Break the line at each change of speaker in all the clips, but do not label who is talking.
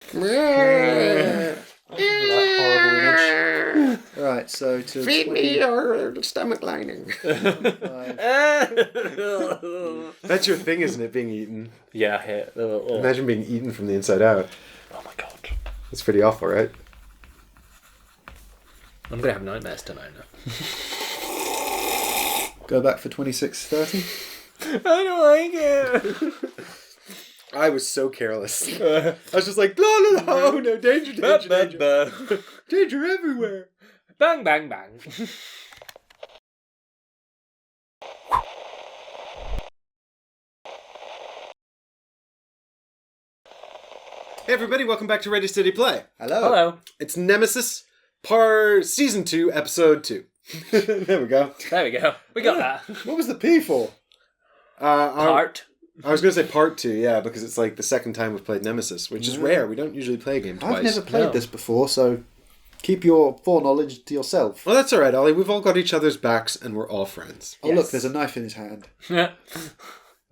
That horrible image.
Right, so to
Feed me your stomach lining.
That's your thing, isn't it? Being eaten.
Yeah.
Imagine being eaten from the inside out.
Oh my god.
That's pretty awful, right?
I'm gonna have nightmares tonight now.
Go back for 26:30.
I don't like it.
I was so careless. I was just like, no, no, danger, danger. Danger everywhere.
Bang, bang, bang.
Hey everybody, welcome back to Ready Steady Play.
Hello.
It's Nemesis, Season 2, Episode 2. There we go.
There we go. We got that.
What was the P for?
Part.
I was going to say Part 2, yeah, because it's like the second time we've played Nemesis, which is rare. We don't usually play a game twice.
I've never played this before, so keep your foreknowledge to yourself.
Well, that's all right, Ollie. We've all got each other's backs, and we're all friends.
Oh, look, there's a knife in his hand.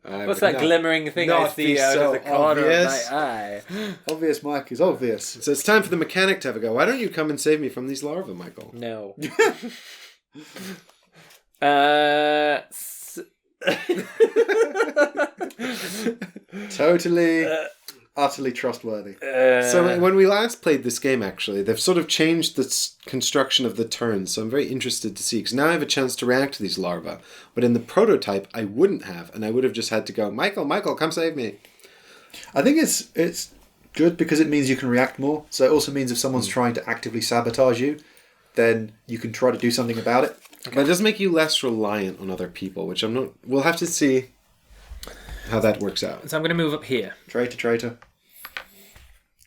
What's that glimmering thing I see out of the corner of my eye?
Obvious, Mike, is obvious.
So it's time for the mechanic to have a go. Why don't you come and save me from these larvae, Michael?
No.
Totally, utterly trustworthy.
So when we last played this game, actually, they've sort of changed the construction of the turns, so I'm very interested to see, because now I have a chance to react to these larvae. But in the prototype, I wouldn't have, and I would have just had to go, Michael, come save me.
I think it's good because it means you can react more. So it also means if someone's trying to actively sabotage you, then you can try to do something about it.
Okay. But it does make you less reliant on other people, which I'm not... We'll have to see how that works out.
So I'm going to move up here.
Traitor.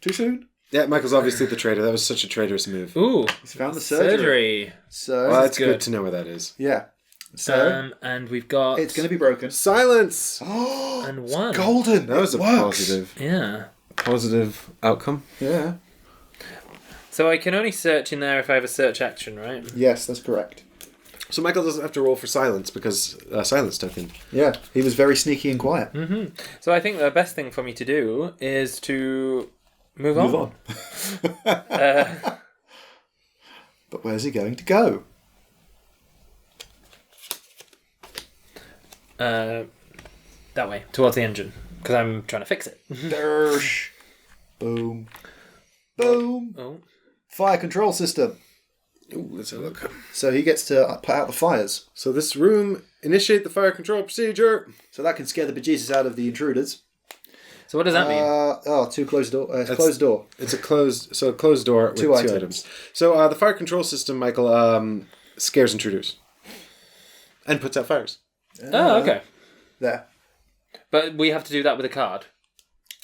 Too soon?
Yeah, Michael's obviously the traitor. That was such a traitorous move.
Ooh.
He's found the surgery. So
well, that's good to know where that is.
Yeah. So
and we've got...
it's going to be broken.
Silence!
Oh,
and one.
Golden!
That was a positive.
Yeah.
Positive outcome.
Yeah.
So I can only search in there if I have a search action, right?
Yes, that's correct.
So Michael doesn't have to roll for silence because silence token.
Yeah, he was very sneaky and quiet.
Mm-hmm. So I think the best thing for me to do is to move on.
But where's he going to go?
That way, towards the engine, because I'm trying to fix it.
Dersh. Boom. Boom.
Oh.
Fire control system.
Ooh, let's have a look.
So he gets to put out the fires.
So this room, initiate the fire control procedure.
So that can scare the bejesus out of the intruders.
So what does that mean?
Two closed door. Closed door.
It's a closed door with two items. So the fire control system, Michael, scares intruders and puts out fires.
Oh, okay.
There.
But we have to do that with a card.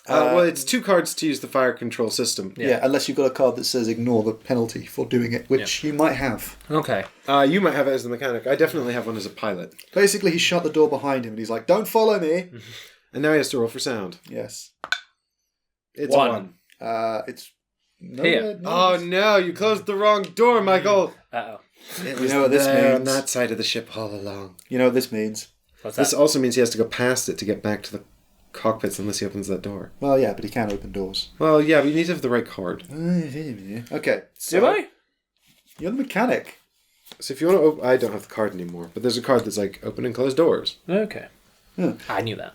Well, it's 2 cards to use the fire control system.
Yeah, unless you've got a card that says ignore the penalty for doing it, which you might have.
Okay.
You might have it as the mechanic. I definitely have one as a pilot.
Basically, he shut the door behind him and he's like, don't follow me.
And now he has to roll for sound.
Yes.
It's a 1.
It's...
Here.
Oh no, you closed the wrong door, Michael.
Uh-oh.
It
You
was
know what this
there on
means?
that side of the ship all along.
You know what this means?
What's that?
This also means he has to go past it to get back to the cockpits unless he opens that door.
Well, yeah, but he can open doors.
Well, yeah, but you need to have the right card.
Okay. So
Do I?
you're the mechanic.
So if you want to open... I don't have the card anymore, but there's a card that's like open and close doors.
Okay. I knew that.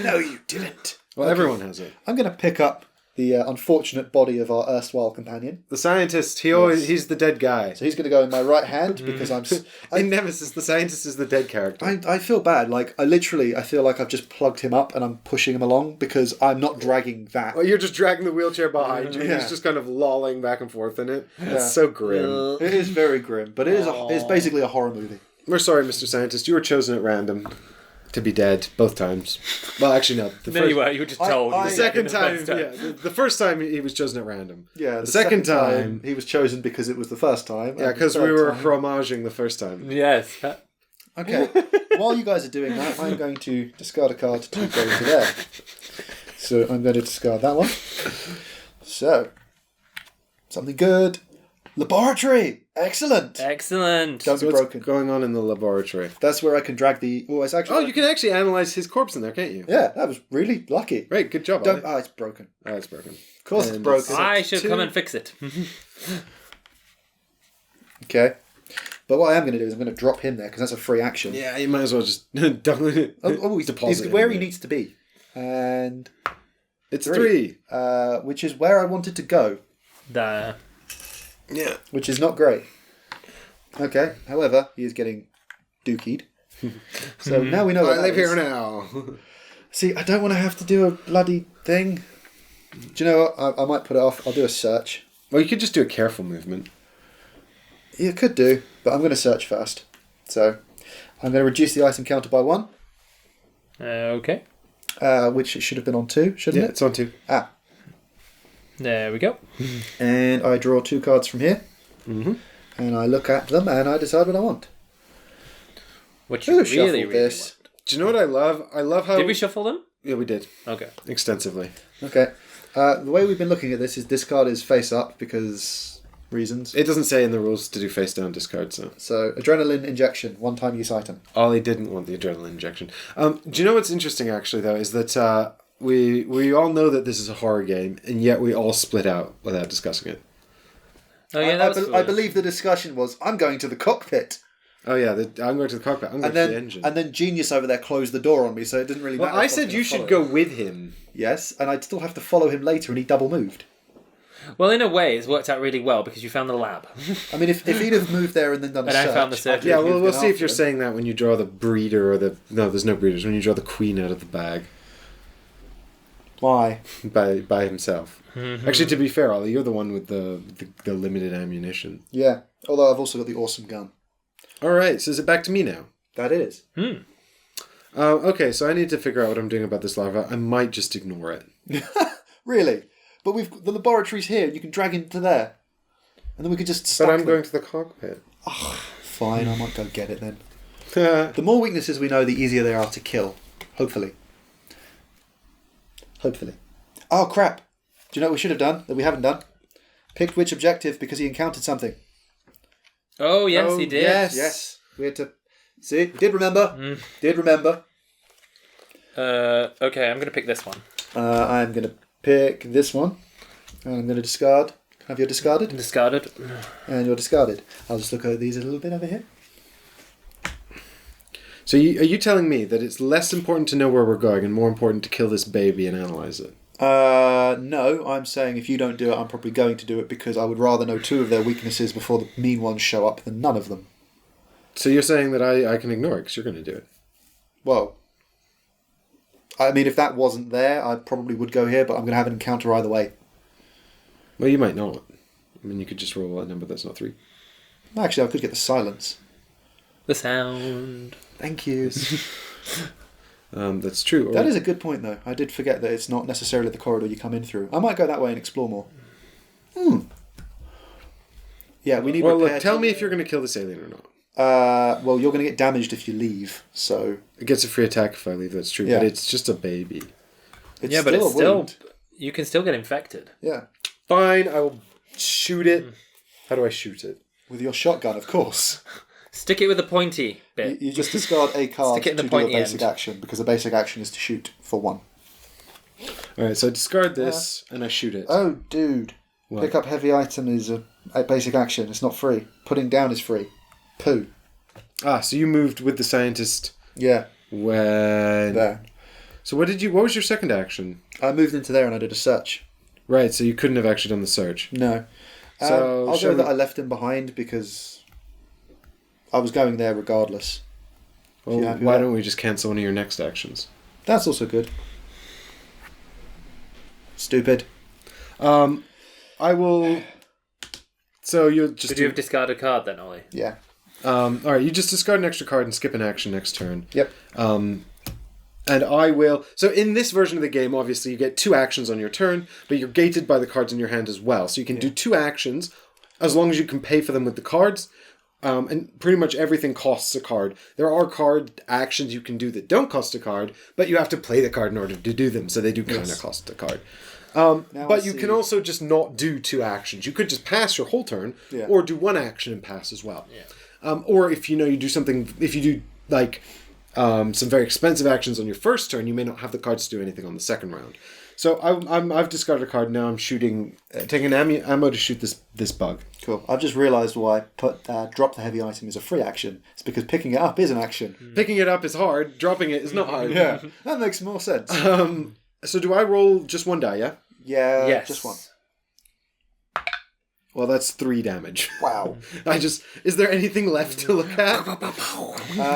No, you didn't.
Well, everyone has it.
I'm going to pick up the unfortunate body of our erstwhile companion.
The scientist, he's the dead guy.
So he's going to go in my right hand because
In Nemesis, the scientist is the dead character.
I feel bad. Like, I feel like I've just plugged him up and I'm pushing him along because I'm not dragging that.
Well, you're just dragging the wheelchair behind you.
Yeah.
He's just kind of lolling back and forth in it. It's so grim.
It is very grim, but it's basically a horror movie.
We're sorry, Mr. Scientist. You were chosen at random to be dead both times. Well, actually, no.
No, you were just told.
The second time, the first time he was chosen at random.
Yeah,
the second time
he was chosen because it was the first time.
Yeah, because we were fromaging the first time.
Yes.
Okay, while you guys are doing that, I'm going to discard a card to go into there. So I'm going to discard that one. So, something good. Laboratory! Excellent!
Excellent.
Don't be
What's
broken.
going on in the laboratory?
That's where I can drag the... Oh, it's actually...
Oh, you can actually analyze his corpse in there, can't you?
Yeah, that was really lucky.
Great, good job, Ollie.
Oh, it's broken.
Oh, it's broken.
Of course it's broken.
I should come and fix it.
Okay. But what I am going to do is I'm going to drop him there because that's a free action.
Yeah, you might as well just deposit
he's where he needs to be. And
it's 3.
Which is where I wanted to go.
Yeah.
Which is not great. Okay. However, he is getting dookied. So now we know what
I live here now.
See, I don't want to have to do a bloody thing. Do you know what? I might put it off. I'll do a search.
Well, you could just do a careful movement.
You could do, but I'm going to search first. So I'm going to reduce the item counter by 1.
Okay.
Which it should have been on 2, shouldn't it?
It's on 2.
There we go.
And I draw 2 cards from here.
Mm-hmm.
And I look at them and I decide what I want.
What you really
this.
want.
Do you know what I love? I love how...
Did we shuffle them?
Yeah, we did.
Okay.
Extensively.
Okay. The way we've been looking at this is this card is face up because... reasons.
It doesn't say in the rules to do face down discard, so
adrenaline injection, one-time use item.
Ollie didn't want the adrenaline injection. Do you know what's interesting actually though is that we all know that this is a horror game and yet we all split out without discussing it.
Oh yeah,
I believe the discussion was I'm going to the cockpit.
Oh yeah, I'm going to the cockpit. I'm going to the engine.
And then Genius over there closed the door on me, so it didn't really matter.
Well, I said you should go with him.
Yes, and I'd still have to follow him later, and he double moved.
Well, in a way, it's worked out really well because you found the lab.
I mean, if he'd have moved there and then done a search...
I found the surgery.
Yeah, well, we'll see if you're saying that when you draw the breeder or the... No, there's no breeders. When you draw the queen out of the bag.
Why?
By himself. Mm-hmm. Actually, to be fair, Ollie, you're the one with the limited ammunition.
Yeah, although I've also got the awesome gun.
All right, so is it back to me now?
That is.
Okay, so I need to figure out what I'm doing about this larva. I might just ignore it.
Really? But the laboratory's here, and you can drag him to there. And then we could just stack
But I'm
them.
going to the cockpit.
Oh, fine, I might go get it then. The more weaknesses we know, the easier they are to kill. Hopefully. Oh, crap. Do you know what we should have done, that we haven't done? Picked which objective because he encountered something.
Oh, yes, he did.
Yes. We had to... See? Did remember. Did remember.
Okay, I'm going to pick this one.
I'm going to pick this one. And I'm going to discard. Have you discarded?
Discarded.
And you're discarded. I'll just look at these a little bit over here.
So are you telling me that it's less important to know where we're going and more important to kill this baby and analyze it?
No, I'm saying if you don't do it, I'm probably going to do it because I would rather know 2 of their weaknesses before the mean ones show up than none of them.
So you're saying that I can ignore it because you're going to do it?
Well, I mean, if that wasn't there, I probably would go here, but I'm going to have an encounter either way.
Well, you might not. I mean, you could just roll a number that's not 3.
Actually, I could get the silence.
The sound.
Thank you.
That's true.
That is a good point, though. I did forget that it's not necessarily the corridor you come in through. I might go that way and explore more. Yeah, we need.
Well, look, tell me if you're going to kill this alien or not.
Well, you're going to get damaged if you leave. So
it gets a free attack if I leave. That's true. Yeah. But it's just a baby.
But it's still. You can still get infected.
Yeah.
Fine, I will shoot it. How do I shoot it?
With your shotgun, of course.
Stick it with the pointy bit.
You just discard a card
Stick it in
to
the
do a
pointy
basic
end.
action, because the basic action is to shoot for 1.
Alright, so I discard this, and I shoot it.
Oh, dude.
What?
Pick up heavy item is a basic action. It's not free. Putting down is free. Poo.
Ah, so you moved with the scientist.
Yeah.
When...
There.
So what was your second action?
I moved into there and I did a search.
Right, so you couldn't have actually done the search.
No.
So
I'll go that I left him behind because I was going there regardless.
Well, why don't we just cancel one of your next actions?
That's also good. Stupid.
I will... So you'll just...
Could you have discarded a card then, Ollie?
Yeah.
Alright, you just discard an extra card and skip an action next turn.
Yep.
And I will... So in this version of the game, obviously, you get 2 actions on your turn, but you're gated by the cards in your hand as well. So you can do 2 actions, as long as you can pay for them with the cards. And pretty much everything costs a card. There are card actions you can do that don't cost a card, but you have to play the card in order to do them, so they do kind of cost a card. But you can also just not do 2 actions. You could just pass your whole turn, or do 1 action and pass as well. Yeah. Or if you do something... If you do, like... some very expensive actions on your first turn, you may not have the cards to do anything on the second round. So I've discarded a card. Now I'm shooting, taking ammo to shoot this bug.
Cool. I've just realised why drop the heavy item is a free action. It's because picking it up is an action.
Picking it up is hard. Dropping it is not hard.
Yeah, that makes more sense.
So do I roll just one die? Yeah.
Yeah.
Yes.
Just one.
Well, that's 3 damage.
Wow.
Is there anything left to look at?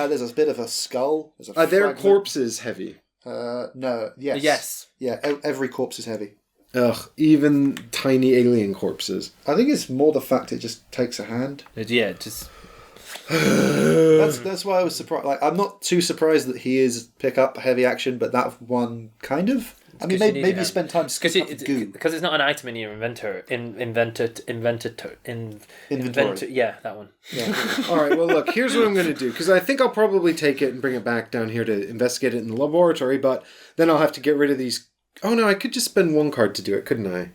There's a bit of a skull. There's a
Are their
fragment.
corpses heavy?
No. Yes.
Yes.
Yeah. Every corpse is heavy.
Ugh, even tiny alien corpses.
I think it's more the fact it just takes a hand.
Yeah, just...
That's why I was surprised. Like, I'm not too surprised that he is pick up heavy action, but that one kind of. I mean, maybe you spend time
because it's not an item in your inventory. Yeah, that one.
Yeah.
All right, well, look, here's what I'm going to do. Because I think I'll probably take it and bring it back down here to investigate it in the laboratory, but then I'll have to get rid of these... Oh, no, I could just spend 1 card to do it, couldn't I?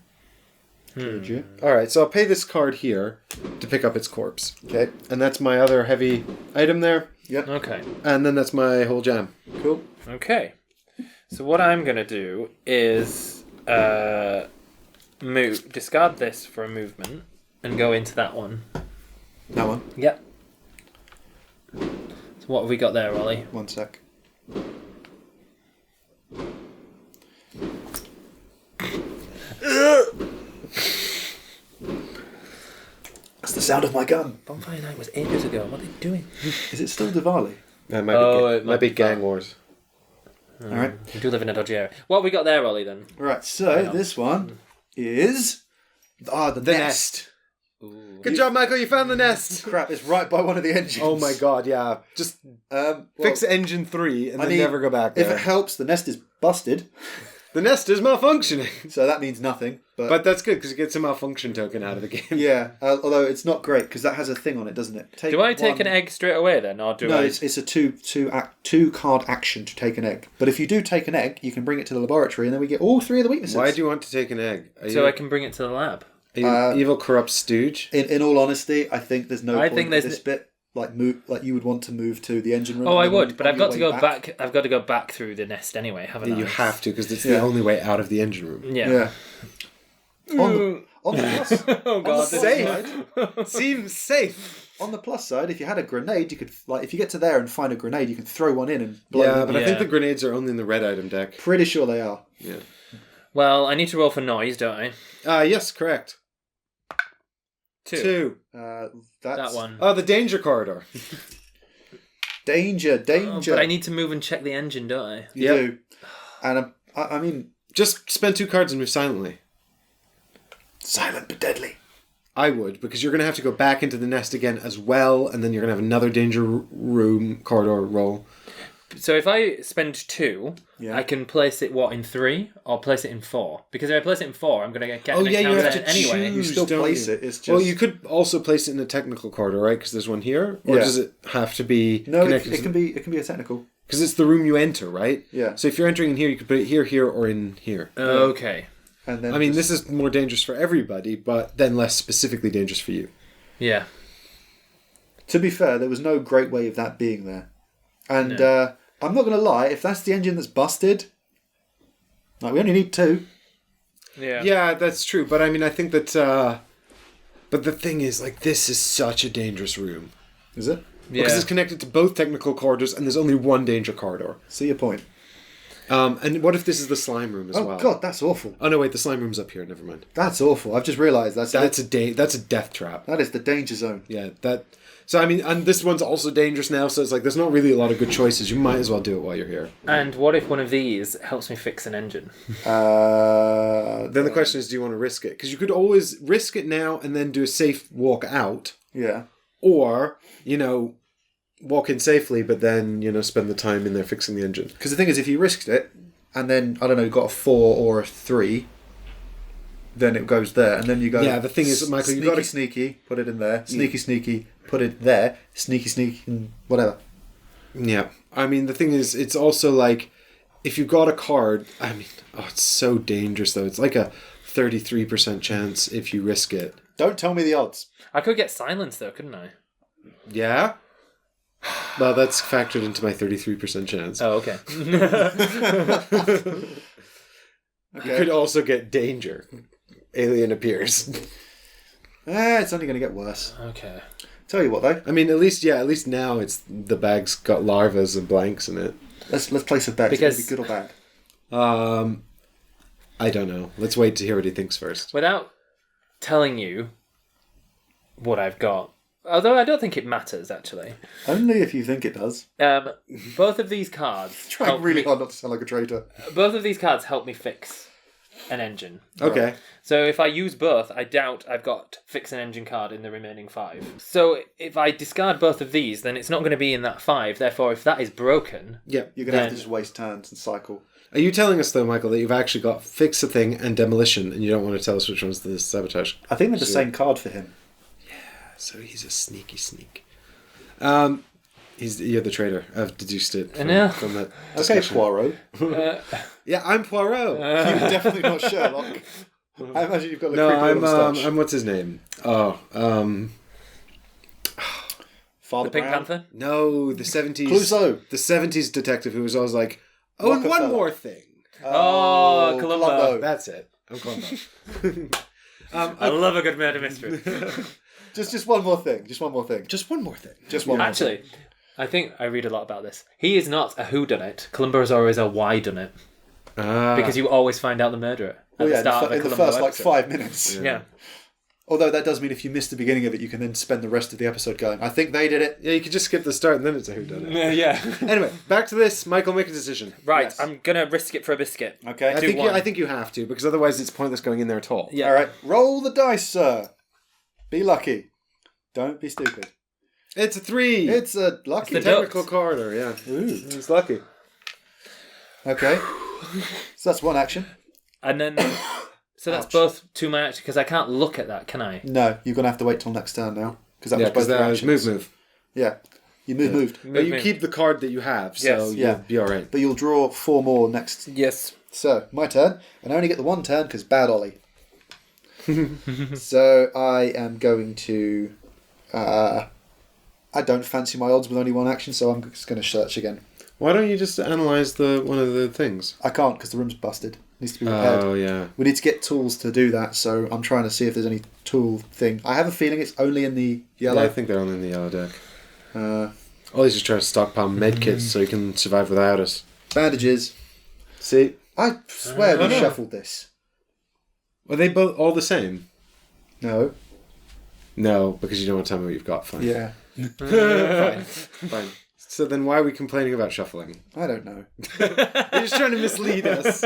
Could you?
All right, so I'll pay this card here to pick up its corpse.
Okay.
And that's my other heavy item there.
Yep.
Okay.
And then that's my whole jam.
Cool.
Okay. So what I'm going to do is discard this for a movement and go into that one.
That one.
Yep. So what have we got there, Ollie?
1 sec. That's the sound of my gun.
Bonfire Night was ages ago. What are they doing?
Is it still Diwali?
That
it
might be Gang Wars.
All right.
You do live in a dodgy area. What have we got there, Ollie, then?
Right. So this one is the nest.
Ooh.
Good job, Michael. You found the nest.
Crap! It's right by one of the engines.
Oh my god, yeah. Just fix engine 3 and then never go back there.
If it helps, the nest is busted,
The nest is malfunctioning.
so that means nothing.
But that's good because it gets a malfunction token out of the game.
Yeah, although it's not great because that has a thing on it, doesn't it?
Do I take an egg straight away then, or do
No,
I?
it's a two card action to take an egg. But if you do take an egg, you can bring it to the laboratory, and then we get all 3 of the weaknesses.
Why do you want to take an egg?
I can bring it to the lab.
Are you an evil, corrupt stooge?
In all honesty, I think there's no point
there's
in this bit. Like you would want to move to the engine room.
Oh, I would, but I've got to go back. I've got to go back through the nest anyway, haven't I?
You have to because it's the only way out of the engine room.
Yeah.
On the plus,
Oh god,
Safe. Seems safe.
on the plus side, if you had a grenade, you could if you get to there and find a grenade, you can throw one in and blow
Yeah,
them
but
up.
I think the grenades are only in the red item deck.
Pretty sure they are.
Yeah.
Well, I need to roll for noise, don't I?
Yes, correct. 2.
That's
That one.
Oh, the danger corridor.
Danger.
But I need to move and check the engine, don't I?
You do. And I mean,
Just spend 2 cards and move silently.
silent but deadly.
I would, because you're going to have to go back into the nest again as well, and then you're going to have another danger room corridor roll.
So if I spend 2,
Yeah.
I can place it, in 3? Or place it in 4? Because if I place it in 4, I'm going to get
Oh,
an
yeah, you
encounter
have to
anyway.
choose.
You still
don't
place
you?
it. It's just
Well, you could also place it in the technical corridor, right? Because there's one here, or
Yeah.
does it have to be
no. It
connected?
can be a technical.
Because it's the room you enter, right?
Yeah.
So if you're entering in here, you could put it here, here, or in here.
Okay.
And then
I mean, this is more dangerous for everybody, but then less specifically dangerous for you.
Yeah.
To be fair, there was no great way of that being there, and I'm not going to lie. If that's the engine that's busted, we only need 2.
Yeah.
Yeah, that's true. But I mean, I think that... but the thing is, this is such a dangerous room.
Is it?
Yeah.
Because it's connected to both technical corridors, and there's only one danger corridor.
See your point.
And what if this is the slime room as well?
Oh god, that's awful.
Oh no, wait, the slime room's up here. Never mind.
That's awful. I've just realised that's
a death trap.
that is the danger zone.
Yeah, that. So I mean, and this one's also dangerous now. So it's there's not really a lot of good choices. You might as well do it while you're here.
And what if one of these helps me fix an engine?
Then the question is, do you want to risk it? Because you could always risk it now and then do a safe walk out,
Yeah.
or walk in safely, but then spend the time in there fixing the engine.
Because the thing is, if you risked it, and then I don't know, got a 4 or a 3, then it goes there, and then you go.
Yeah, the thing is, Michael,
sneaky,
you got to
sneaky, put it in there. Sneaky, sneaky, put it there. Sneaky, sneaky, and whatever.
Yeah, I mean, the thing is, it's also if you got a card, I mean, it's so dangerous though. It's like a 33% chance if you risk it.
Don't tell me the odds.
I could get silence though, couldn't I?
Yeah? Well, that's factored into my 33% chance.
Oh, okay.
Okay.
You could also get danger. Alien appears.
It's only going to get worse.
Okay.
Tell you what, though.
I mean, at least now it's the bag's got larvas and blanks in it.
Let's place a bet.
Because-
It's going to be good or bad.
I don't know. Let's wait to hear what he thinks first.
Without telling you what I've got, although I don't think it matters, actually.
Only if you think it does.
Both of these cards
Trying really hard not to sound like a traitor.
Both of these cards help me fix an engine.
Okay.
Right.
So if I use both, I doubt I've got fix an engine card in the remaining 5. So if I discard both of these, then it's not going to be in that 5. Therefore, if that is broken...
Yeah.
You're going to have to just waste turns and cycle.
Are you telling us, though, Michael, that you've actually got Fix a Thing and Demolition, and you don't want to tell us which one's the Sabotage?
I think they're the same card for him.
So he's a sneaky sneak. You're the traitor. I've deduced it from that
Okay,
discussion.
Poirot.
Yeah, I'm Poirot.
You're definitely not Sherlock. I imagine you've got the
No,
creepy little moustache.
I'm what's his name?
Father
The Pink
Brown?
Panther?
No, the 70s.
Clouseau.
The 70s detective who was always like, oh, and one
Rockefeller.
more thing.
Oh, Columbo.
That's it. I'm Columbo.
I love a good murder mystery.
Just one more thing. Just one more thing.
Just one more thing.
Just one more thing.
Actually, I think I read a lot about this. He is not a whodunit. Columbo is always a whydunit. Because you always find out the murderer at the start of a
in the
Columbo
first
episode.
5 minutes.
Yeah.
Although that does mean if you miss the beginning of it, you can then spend the rest of the episode going, I think they did it.
Yeah, you could just skip the start and then it's a whodunit.
Yeah.
Anyway, back to this. Michael, make a decision.
Right,
Yes.
I'm going to risk it for a biscuit.
Okay.
I think you have to, because otherwise it's pointless going in there at all.
Yeah.
All right. Roll the dice, sir. Be lucky. Don't be stupid.
It's a 3.
It's a lucky.
It's the
technical corridor, yeah.
Ooh.
It's lucky.
Okay. So that's one action.
And then... So that's
Ouch.
both to my action, because I can't look at that, can I?
No, you're going to have to wait till next turn now. Because that
Yeah,
was
because
both
that
your
was
actions.
move.
Yeah. You moved.
But you keep the card that you have, so
Yes.
you'll
Yeah.
be alright.
But you'll draw 4 more next.
Yes.
So, my turn. And I only get the 1 turn because bad Ollie. So, I am going to... I don't fancy my odds with only 1 action, so I'm just going to search again.
Why don't you just analyze one of the things?
I can't because the room's busted. It needs to be repaired.
Oh, yeah.
We need to get tools to do that, so I'm trying to see if there's any tool thing. I have a feeling it's only in the yellow.
Yeah, I think they're only in the yellow deck.
Ollie's
just trying to stockpile medkits so he can survive without us.
Bandages.
See?
I swear we shuffled this.
Are they both all the same?
No.
No, because you don't want to tell me what you've got. Fine.
Yeah.
Fine. Fine. So then why are we complaining about shuffling?
I don't know.
You're just trying to mislead us.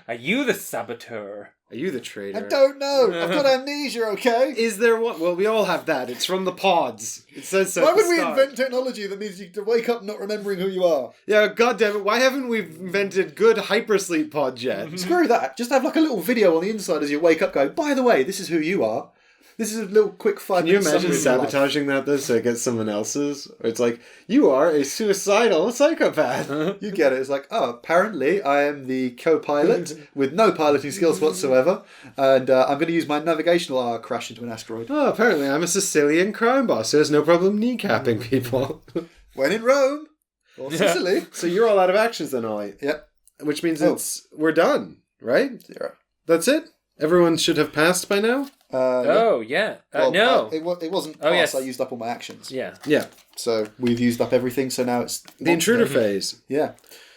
Are you the saboteur?
Are you the traitor?
I don't know. I've got amnesia, okay?
Is there one? Well, we all have that. It's from the pods. It says so.
Why
at the
would we
start.
invent technology that means you to wake up not remembering who you are?
Yeah, goddammit. Why haven't we invented good hypersleep pods yet?
Screw that. Just have like a little video on the inside as you wake up going, by the way, this is who you are. This is a little quick 5
Can you
minutes.
imagine
summary of your life.
sabotaging that though so it gets someone else's? Or it's like, you are a suicidal psychopath.
You get it. It's like, oh, apparently I am the co-pilot with no piloting skills whatsoever, and I'm going to use my navigational crash into an asteroid.
Oh, apparently I'm a Sicilian crime boss who has no problem kneecapping people.
When in Rome or Sicily.
So you're all out of actions then, Ollie.
Yep.
Which means we're done, right?
0.
That's it? Everyone should have passed by now?
Yeah. No.
It wasn't
Oh,
pass.
yes.
I used up all my actions.
Yeah.
Yeah.
So we've used up everything. So now it's
The intruder phase.
Yeah.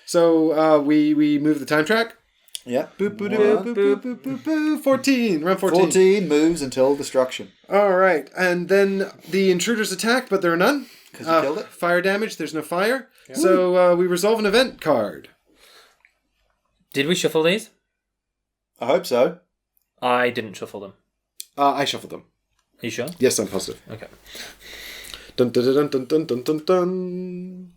So we move the time track.
Yeah. Boop, boop,
Boop,
boop,
boop,
boop,
boop, boop, boop. 14. Round 14.
14 moves until destruction.
All right. And then the intruders attack, but there are none.
Because you killed it.
Fire damage. There's no fire. Yeah. So we resolve an event card.
Did we shuffle these?
I hope so.
I didn't shuffle them.
I shuffled them.
Are you sure?
Yes, I'm positive.
Okay.
Dun dun dun dun dun dun dun dun.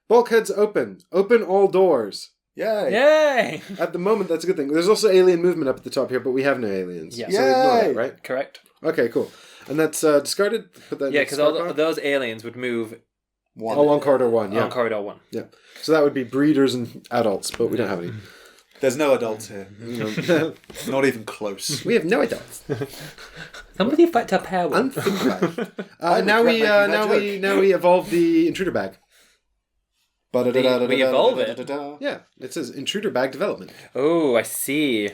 Bulkheads open. Open all doors.
Yay.
Yay!
At the moment, that's a good thing. There's also alien movement up at the top here, but we have no aliens.
Yeah.
So we ignore
Yay!
that, right?
Correct.
Okay, cool. And that's discarded. Put that.
Yeah, because those aliens would move
One.
along corridor 1. Yeah.
on corridor 1.
Yeah. So that would be breeders and adults, but we don't have any.
There's no adults here. Not even close.
We have no adults.
Somebody fight a pair one.
Now we
regret making that
now we evolve the intruder bag.
We evolve it?
Yeah, it says intruder bag development.
Oh, I see.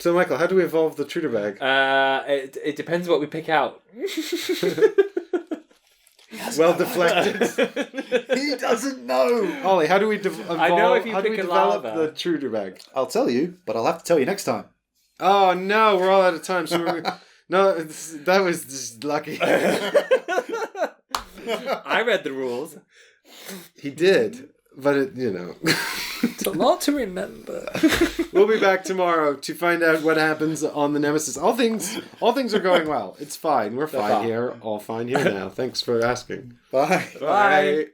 So, Michael, how do we evolve the Intruder bag?
It depends what we pick out.
Well deflected.
He doesn't know.
Ollie, how do we evolve?
I know if you
how do
pick
we
a
develop
lava.
the Intruder bag?
I'll tell you, but I'll have to tell you next time.
Oh no, we're all out of time. So no, that was just lucky.
I read the rules.
He did, but
It's a lot to remember.
We'll be back tomorrow to find out what happens on the Nemesis. All things are going well. It's fine. We're fine here. All fine here now. Thanks for asking.
Bye.
Bye.